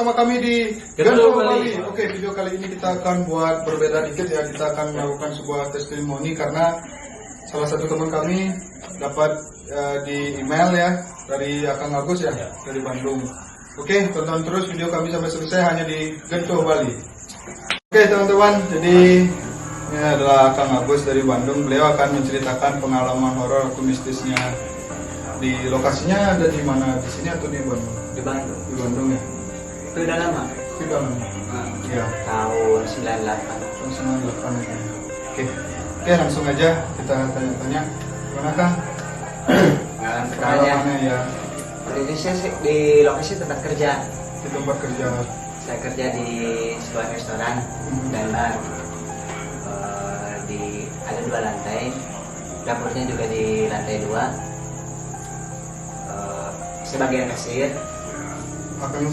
bersama kami di Gento Bali. Oke, video kali ini kita akan buat berbeda dikit ya. Kita akan melakukan sebuah testimoni karena salah satu teman kami dapat di email ya dari Akang Agus ya, dari Bandung. Oke, tonton terus video kami sampai selesai hanya di Gento Bali. Oke teman-teman, jadi ini adalah Akang Agus dari Bandung. Beliau akan menceritakan pengalaman horor atau mistisnya. Di lokasinya ada di mana? Di sini atau di Bandung? Di Bandung. Di Bandung ya. Itu udah lama. Itu udah lama. Ya. Tahun 98. Tahun 98 ya. Oke, langsung aja kita tanya-tanya. Gimana Kang? Pengalaman Pengalamannya ya. Ini saya di lokasi tempat kerja. Di tempat kerja. Saya kerja di sebuah restoran dan bar. Ada 2 lantai. Dapurnya juga di lantai 2. Sebagai kasir. Akang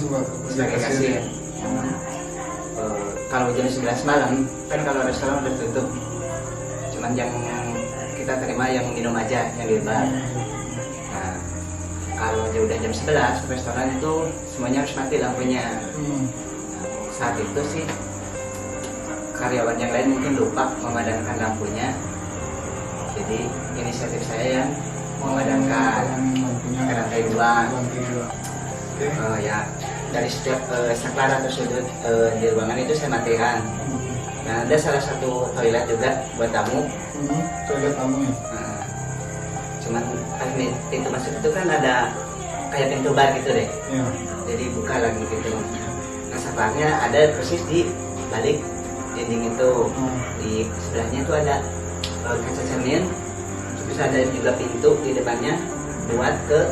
Sebagai kasir. Kalau jam 11 malam kan kalau restoran udah tutup, cuman yang kita terima yang minum aja yang di bar. Nah, kalau udah jam 11 restoran itu semuanya harus mati lampunya. Nah, saat itu sih karyawan yang lain mungkin lupa memadamkan lampunya, jadi inisiatif saya yang memadamkan ke lantai 2. Ya dari setiap saklar atau sudut di ruangan itu saya matikan. Nah, ada salah satu toilet juga buat tamu. Toilet tamu ya. Nah, cuman pas pintu masuk itu kan ada kayak pintu bar gitu deh. Ya. Jadi buka lagi gitu. Nah, saklarnya ada persis di balik dinding itu. Di sebelahnya itu ada kaca cermin. Terus ada juga pintu di depannya buat ke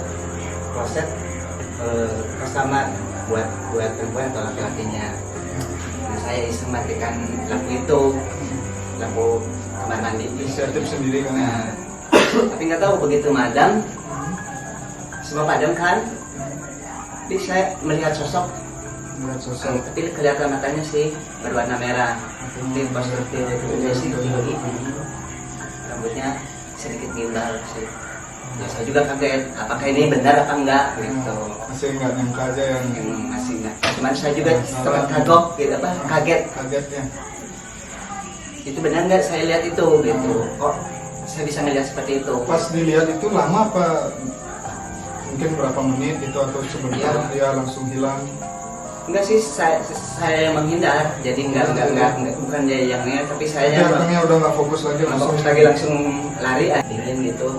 kloset kamar buat perempuan atau laki-lakinya. Nah, saya iseng matikan lampu itu, lampu kamar mandi. Inisiatif sendiri kan. Nah, tapi nggak tahu begitu madam, semua padam kan. Jadi saya melihat sosok, tapi kelihatan matanya sih berwarna merah. Di postur itu sih tinggi, rambutnya sedikit gimbal sih. Ya, saya juga kaget, apakah ini benar apa enggak gitu. Masih nggak nyangka aja yang Masih enggak. Cuman saya juga sangat kagok gitu, kaget ya. Itu benar nggak saya lihat itu gitu. Kok saya bisa melihat seperti itu? Pas dilihat itu lama apa? Mungkin berapa menit itu atau sebentar dia langsung hilang? Enggak sih, saya menghindar, jadi enggak bukan dia yang lihat, tapi saya Orangnya udah nggak fokus lagi langsung lari diem gitu.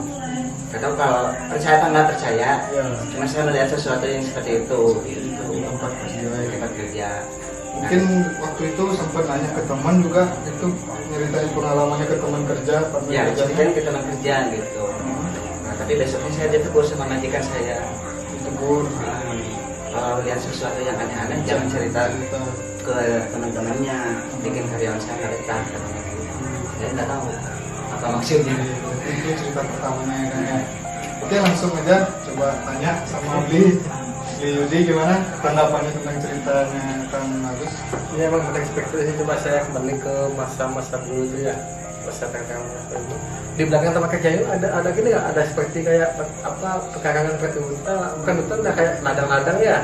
Gak tahu kalau percaya apa nggak percaya, cuma saya melihat sesuatu yang seperti itu gitu. Di tempat kerja. Di tempat kerja. Mungkin waktu itu sempat nanya ke teman juga, itu nyeritain pengalamannya ke teman kerja. Ya, ceritain ke teman kerja gitu. Nah, tapi besoknya saya ditegur sama majikan saya. Ditegur. Kalau lihat sesuatu yang aneh-aneh jangan cerita ke teman-temannya, bikin karyawan saya betah katanya. Saya nggak tahu apa maksudnya. Itu cerita pertamanya ya kan ya. Oke, langsung aja coba tanya sama Bli Yudi, gimana tanggapannya tentang ceritanya Kang Agus? Ini emang berekspektasi, coba saya kembali ke masa-masa dulu itu ya, masa tengah itu. Di belakang tempat kerja itu ada gini nggak, ada seperti kayak apa pekarangan seperti hutan, bukan hutan, udah kayak ladang-ladang ya.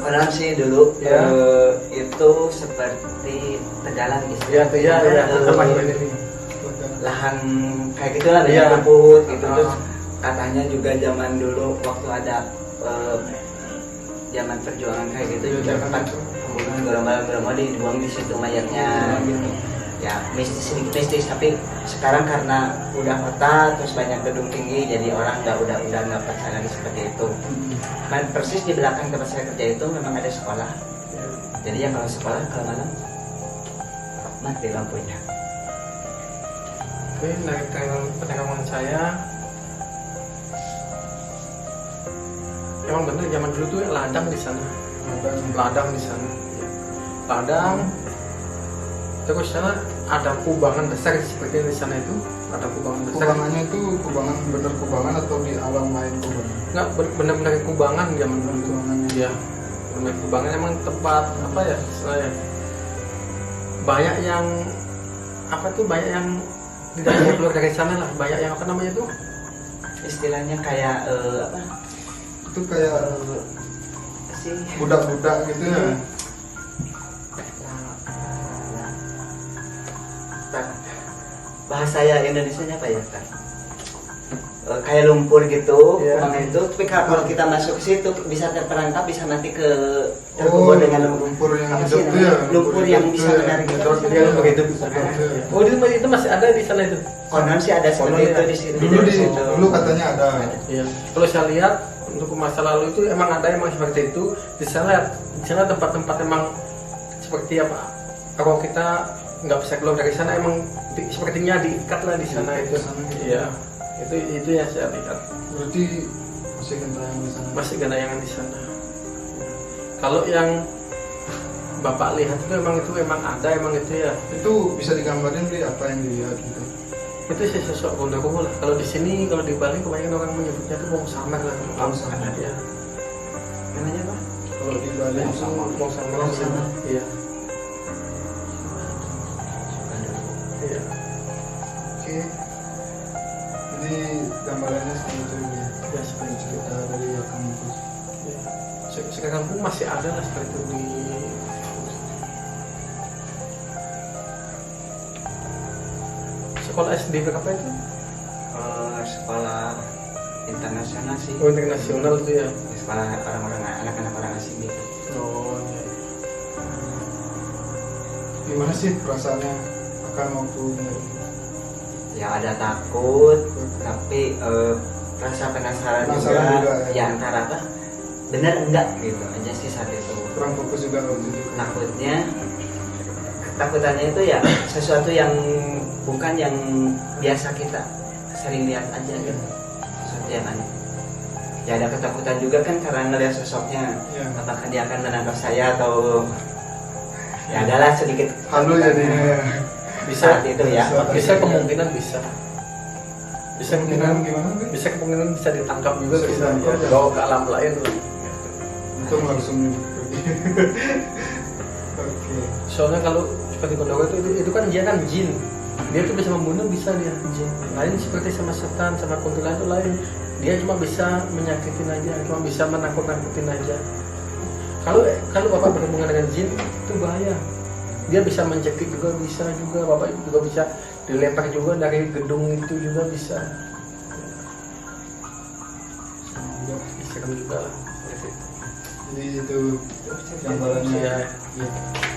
Konon sih dulu ya. Itu seperti tegalan gitu. Ya, tempat ini. Lahan kayak gitulah, banyak rumput gitu. Terus katanya juga zaman dulu waktu ada zaman perjuangan kayak gitu juga tempat pembunuhan gerombol-gerombol dibuang di situ mayatnya gitu. Ya mistis, tapi sekarang karena udah kota terus banyak gedung tinggi, jadi orang udah nggak percaya lagi seperti itu. Kan persis di belakang tempat saya kerja itu memang ada sekolah. Jadi ya kalau sekolah kalau malam mati lampunya. Tapi dari pengalaman saya, emang bener zaman dulu tuh ladang di sana, ladang di sana, ladang. Terus sana ada kubangan besar seperti di sana itu, ada kubangan besar. Kubangannya itu kubangan bener kubangan atau di alam lain kubangan? Enggak, benar-benar kubangan zaman dulu. Kubangannya. Iya, benar kubangan emang tempat apa ya? Saya banyak yang apa tuh, banyak yang tidak hanya keluar dari sana lah, banyak yang apa namanya tuh? Istilahnya kayak apa? Itu kayak sih? budak-budak gitu ya. Bahasa ya Indonesianya apa ya kan? Kayak lumpur gitu, Iya. kumangan itu. Tapi kalau kita masuk ke situ bisa terperangkap, bisa nanti terkubur dengan lumpur yang apa hidup sih tuh ya. namanya? Lumpur yang bisa hidup tuh ya. menarik kita. Dia lumpur hidup. Iya. Oh itu masih ada di sana itu. Konon sih ada seperti Konon itu ya. di sini. Dulu katanya ada. Iya. Kalau saya lihat untuk masa lalu itu emang ada emang seperti itu. Di sana tempat-tempat emang seperti apa? Kalau kita nggak bisa keluar dari sana emang sepertinya diikat lah di sana itu. Iya. Itu yang saya lihat. Berarti masih gentayangan di sana. Masih gentayangan di sana. Kalau yang Bapak lihat itu emang ada emang itu ya. Itu bisa digambarin Bli, apa yang dilihat gitu. Itu sih sosok gondoruo lah. Kalau di sini, kalau di Bali kebanyakan orang menyebutnya itu wong samar lah. Wong samar. Ya. Namanya apa? Kalau di Bali itu Wong samar. Wong samar. Iya. Iya. Oke. Jadi gambarannya seperti itu ya. Ya seperti itu. Cerita dari Akang itu. Ya. Sekarang pun masih ada lah seperti itu di sekolah SD berapa itu? Sekolah internasional sih. Oh internasional itu ya. Sekolah orang-orang anak-anak orang asing gitu. Oh iya. Gimana sih perasaannya Akang waktu Ya ada takut, tapi rasa penasaran juga. Ya antara apa? Benar enggak gitu aja sih saat itu. kurang fokus juga waktu itu? Ketakutannya itu ya sesuatu yang bukan yang biasa kita sering lihat aja gitu, sesuatu yang aneh. Ya ada ketakutan juga kan karena ngelihat sosoknya, Ya. apakah dia akan menangkap saya atau ya adalah sedikit Halu jadinya ya. Bisa saat itu ya. bisa kemungkinan bisa Kemungkinan gimana Bli? bisa kemungkinan bisa ditangkap juga Bisa bisa ditangkap, ya. bawa ke alam lain loh. Itu langsung pergi. Oke. Soalnya kalau seperti gondoruo itu kan dia kan jin, dia tuh bisa membunuh, bisa dia jin. Lain seperti sama setan sama kuntilanak itu lain, dia cuma bisa menyakitin aja, cuma bisa menakut-nakutin aja. Kalau bapak berhubungan dengan jin itu bahaya, dia bisa mencekik juga, bisa juga bapak juga bisa dilempar juga dari gedung itu juga bisa. Serem juga lah. Jadi itu gambarannya. Ya. Ya.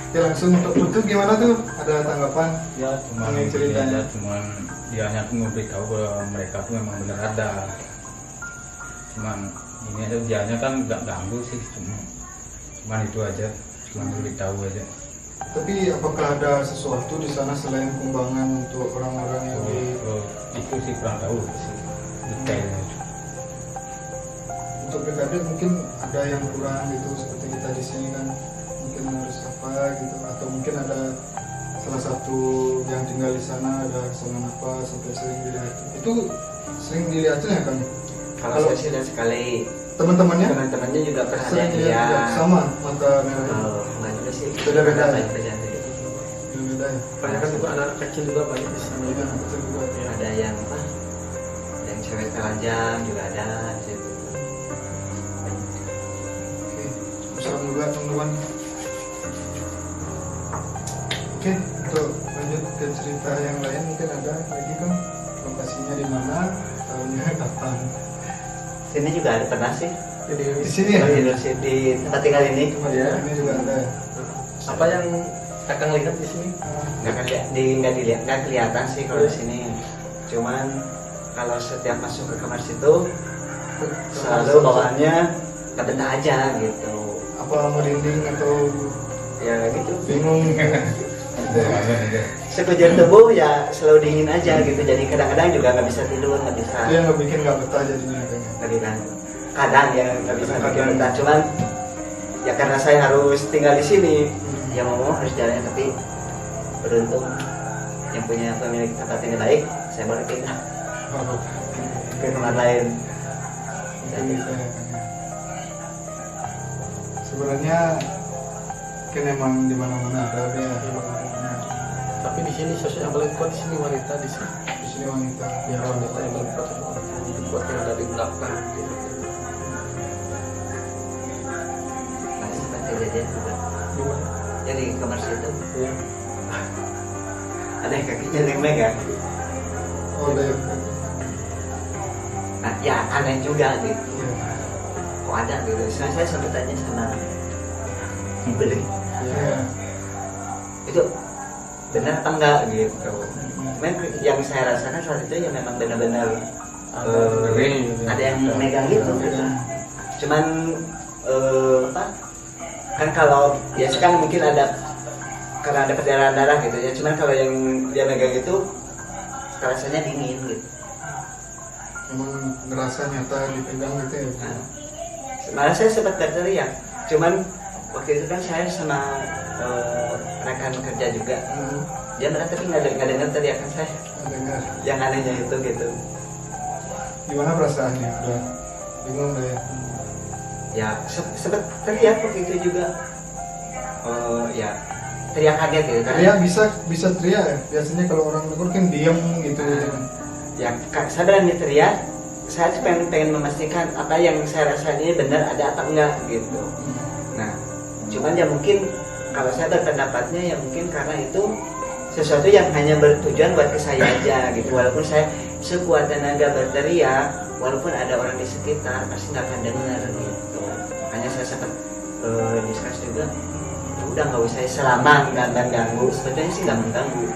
Oke, langsung untuk Putu gimana tuh? Ada tanggapan? Ya cuma Ini ceritanya. cuman dia hanya memberitahu bahwa mereka tuh memang benar ada. Cuman ini aja dianya kan nggak ganggu sih, cuman itu aja, cuma beritahu aja. Tapi apakah ada sesuatu di sana selain kumbangan untuk orang-orang yang di Itu sih kurang tahu sih detailnya. untuk PKD mungkin ada yang kurang gitu seperti kita di sini kan mungkin harus apa gitu atau mungkin ada salah satu yang tinggal di sana ada kesalahan apa sampai sering dilihat itu sering dilihatnya kan Kalau saya sih lihat sekali, teman-temannya teman-temannya juga pernah ada sering yang dilihat juga lihat. sama mata merah Enggak juga sih. Beda-beda. Banyak kejadian gitu. beda ya Banyak kan juga anak kecil juga banyak di sini. iya betul juga ya. Ada yang apa? Yang cewek telanjang juga ada di situ. Oke, serem juga teman-teman. Oke, untuk lanjut ke cerita yang lain mungkin ada lagi kan lokasinya di mana, tahunnya kapan? Sini juga ada pernah sih. Jadi Di sini ya? Di tempat tinggal ini. Ya. Ini juga ada. Ya? apa yang kakang lihat di sini? Nggak kelihatan sih kalau di sini. Cuman kalau setiap masuk ke kamar situ selalu bawaannya nggak betah aja gitu. Apa merinding atau Ya gitu. bingung? Sekujur tubuh ya selalu dingin aja gitu. Jadi kadang-kadang juga nggak bisa tidur, nggak bisa. Itu yang nggak bikin nggak betah jadinya kayaknya. Nggak bisa. Kadang ya nggak bisa bikin betah. Cuman ya karena saya harus tinggal di sini, ya mau harus jalan, tapi beruntung yang punya pemilik tempat ini baik, saya boleh pindah Oh, ke tempat lain. itu bisa ya kan ya. Sebenarnya kan emang di mana-mana ada ya. Tapi di sini sosok yang paling kuat di sini wanita di sini. Di sini wanita. Ya wanita yang paling kuat, kuat yang ada di belakang. kejadian juga. Gimana? Jadi kamar situ Iya. ada yang kakinya nembek kan. Oh, ada yang Nah, ya aneh juga gitu. iya. Kok ada gitu. Saya sempat tanya sama beli Iya. itu benar apa enggak gitu. Cuman yang saya rasakan saat itu ya memang benar-benar ada yang megang gitu. Cuman apa? Kan kalau biasa kan mungkin ada karena ada perdarahan darah gitu ya. Cuman kalau yang dia megang itu rasanya dingin gitu. Emang ngerasa nyata dipegang gitu ya. Nah, malah saya sempat berteriak. Cuman waktu itu kan saya sama rekan kerja juga. Dia merasa tapi nggak dengar teriakan saya. Dengar. Yang anehnya itu gitu. Gimana perasaannya? Udah bingung deh. Ya sempat teriak waktu itu juga. Ya teriak kaget gitu kan. Teriak bisa teriak ya. Biasanya kalau orang negur kan diem gitu. Ya saya berani teriak. Saya tuh pengen memastikan apa yang saya rasain ini benar ada apa enggak gitu. Nah, cuman ya mungkin kalau saya berpendapatnya ya mungkin karena itu sesuatu yang hanya bertujuan buat ke saya aja gitu. Walaupun saya sekuat tenaga berteriak, walaupun ada orang di sekitar pasti nggak akan dengar gitu. Hanya saya sempat diskus juga, udah nggak usah selama nggak ganggu. Sebetulnya sih nggak mengganggu.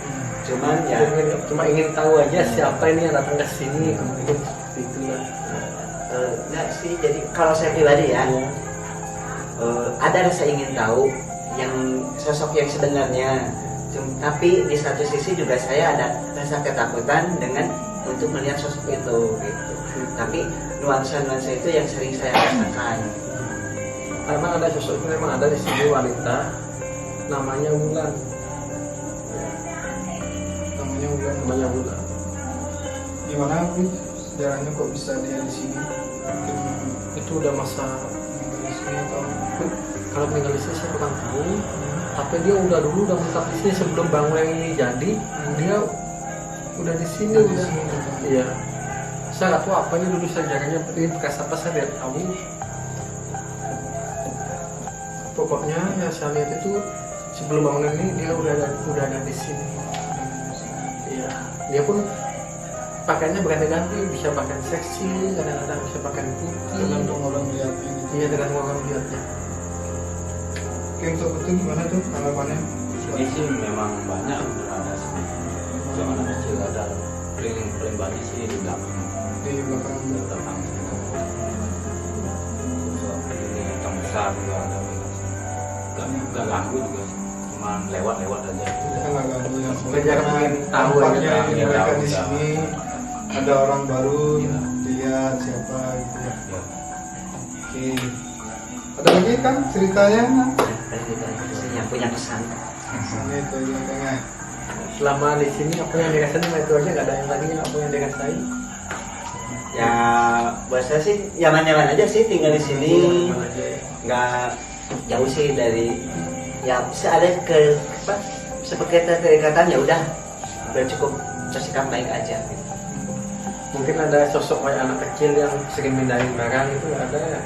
Cuman ya Cuma ingin tahu aja siapa ini yang datang ke sini kemudian itu lah. enggak sih. Jadi kalau saya pribadi ya. Ada rasa ingin tahu yang sosok yang sebenarnya, tapi di satu sisi juga saya ada rasa ketakutan dengan untuk melihat sosok itu gitu. Tapi nuansa-nuansa itu yang sering saya rasakan. Karena ada sosok memang ada di sini wanita namanya Wulan. Namanya Wulan. Gimana sih sejarahnya kok bisa dia di sini? Mungkin Itu udah masa di sini atau kalau meninggal di sini saya kurang tahu. Tapi dia udah menetap di sini sebelum bangun yang ini jadi. Dia udah di sini Udah di udah. sini, gitu. Iya. Saya nggak tahu apa ini dulu sejarahnya. Ini bekas apa saya tidak tahu. Pokoknya yang saya lihat itu sebelum bangunan ini dia udah ada di sini. Iya. Dia pun pakaiannya berganti-ganti, bisa pakai seksi, kadang-kadang bisa pakai putih. tergantung orang lihat ini. Iya, tergantung orang lihatnya. Oke, untuk itu gimana tuh tanggapannya? Ini sih memang banyak ada sih. Zaman kecil ada paling banyak sih di belakang. Di belakang Di belakang. Ini hitam besar juga ada. Gak ganggu juga. Cuma lewat-lewat aja. kita nggak ganggu yang Belajar ingin tahu tampaknya aja, ini ingin mereka tahu, di ya. sini ada orang baru Iya. lihat siapa gitu ya. Ya. Oke. Ada lagi kan ceritanya? Yang punya pesan. Ini itu aja kayaknya. Selama di sini apa yang dirasain cuma itu aja, nggak ada yang lagi apa yang dirasain. Ya buat saya sih nyaman-nyaman aja sih tinggal di sini. Mana aja ya. Nggak jauh sih dari ya bisa ada ke apa sebagai keterikatan ya udah cukup bersikap baik aja gitu. Mungkin ada sosok kayak anak kecil yang sering pindahin barang itu ada ya.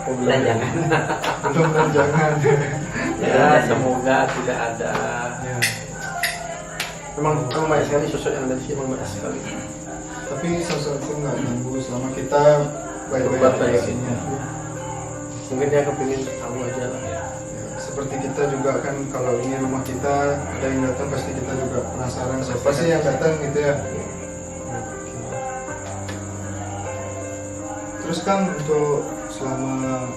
Oh, belum. Dan jangan Belum jangan. Ya, semoga tidak ada. Ya. Memang banyak sekali sosok yang ada di sini, memang banyak sekali. Tapi sosok itu nggak ganggu selama kita baik-baik Buat aja baik. di sini. Mungkin dia kepingin tahu aja lah. Ya, seperti kita juga kan kalau ini rumah kita ada yang datang pasti kita juga penasaran siapa sih yang datang gitu ya. Terus kan untuk selama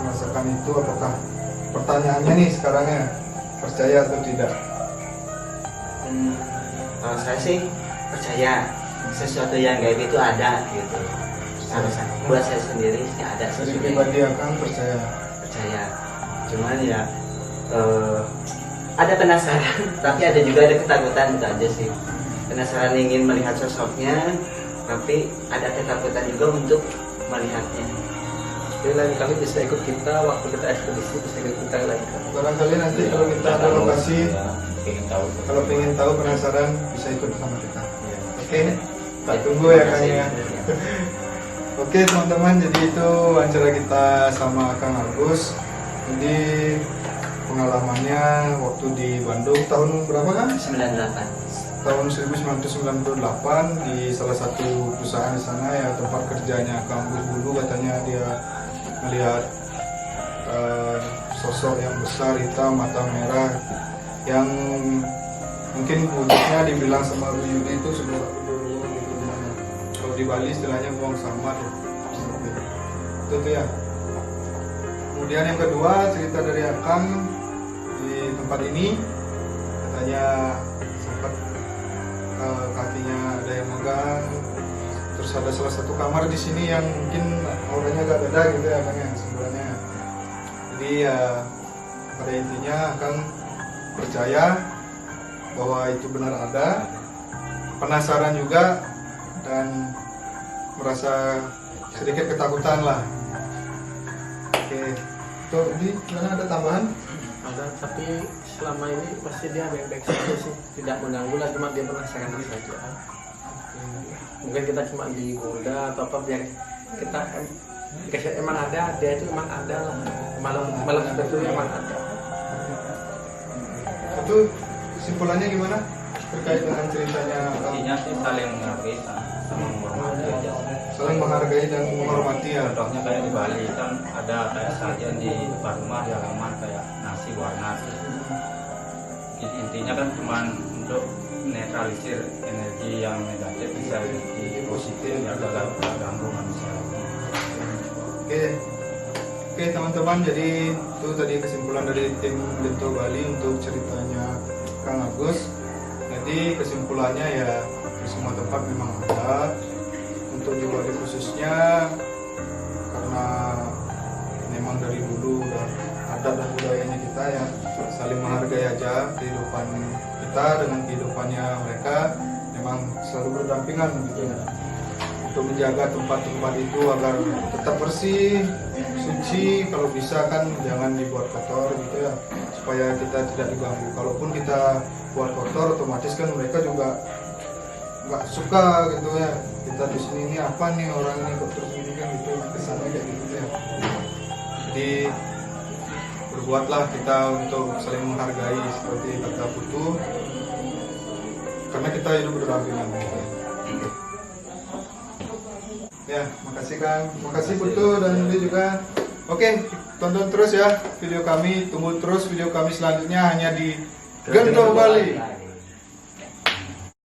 merasakan itu apakah pertanyaannya nih sekarang ya percaya atau tidak? Kalau saya sih percaya sesuatu yang gaib itu ada gitu. Buat saya sendiri sih ada Dari sesuatu yang pribadi akan percaya. percaya. Cuman ya ada penasaran, tapi ada juga ada ketakutan itu aja sih. Penasaran ingin melihat sosoknya, tapi ada ketakutan juga untuk melihatnya. Jadi lain kali bisa ikut kita waktu kita ekspedisi, bisa ikut kita lagi. Barangkali nanti kalau kita ada lokasi, Ya, ingin tahu. kalau pengen tahu penasaran bisa ikut sama kita. Ya. Oke, tak tunggu ya kayaknya. Oke teman-teman, jadi itu wawancara kita sama Kang Agus. Jadi pengalamannya waktu di Bandung tahun berapa kan? 98. Tahun 1998 di salah satu perusahaan di sana ya, tempat kerjanya Kang Gus dulu. Katanya dia melihat sosok yang besar, hitam, mata merah, yang mungkin wujudnya dibilang sama Bu Yudi itu sudah gitu namanya. Kalau di Bali istilahnya buang sampah itu tuh ya. Kemudian yang kedua, cerita dari Akang di tempat ini, katanya sempat kakinya ada yang megang, terus ada salah satu kamar di sini yang mungkin auranya agak beda gitu ya Kang ya sebenarnya. Jadi ya pada intinya Akang percaya bahwa itu benar ada, penasaran juga dan merasa sedikit ketakutan lah. Oke, itu di mana ada tambahan? Ada, tapi selama ini pasti dia baik-baik saja sih, tidak mengganggu lah, cuma dia penasaran saja. Mungkin kita cuma digoda atau apa biar kita emang ada, dia itu emang ada lah, malam sebetulnya emang ada. Itu kesimpulannya gimana terkait dengan ceritanya? intinya sih saling menghargai sama menghormati aja. Saling menghargai dan menghormati ya. Contohnya kayak di Bali kan ada kayak sajian di depan rumah di halaman kayak nasi warna. Intinya kan cuma untuk netralisir energi yang negatif bisa jadi positif ya, gak ganggu manusia. Oke teman-teman, jadi itu tadi kesimpulan dari tim Bento Bali untuk ceritanya Kang Agus. Jadi kesimpulannya ya di semua tempat memang ada. Untuk di Bali khususnya karena memang dari dulu udah adat dan budayanya kita ya saling menghargai aja kehidupan kita dengan kehidupannya mereka, memang selalu berdampingan gitu ya. Untuk menjaga tempat-tempat itu agar tetap bersih, suci, kalau bisa kan jangan dibuat kotor gitu ya, supaya kita tidak diganggu. Kalaupun kita buat kotor, otomatis kan mereka juga nggak suka gitu ya. Kita di sini ini apa nih orang ini kotor sini kan gitu, kesannya kayak gitu ya. Jadi berbuatlah kita untuk saling menghargai seperti kata Putu, karena kita hidup berdampingan. Ya, makasih Kang, makasih Putu dan Yudi juga. Oke, tonton terus ya video kami, tunggu terus video kami selanjutnya hanya di Gento Bali.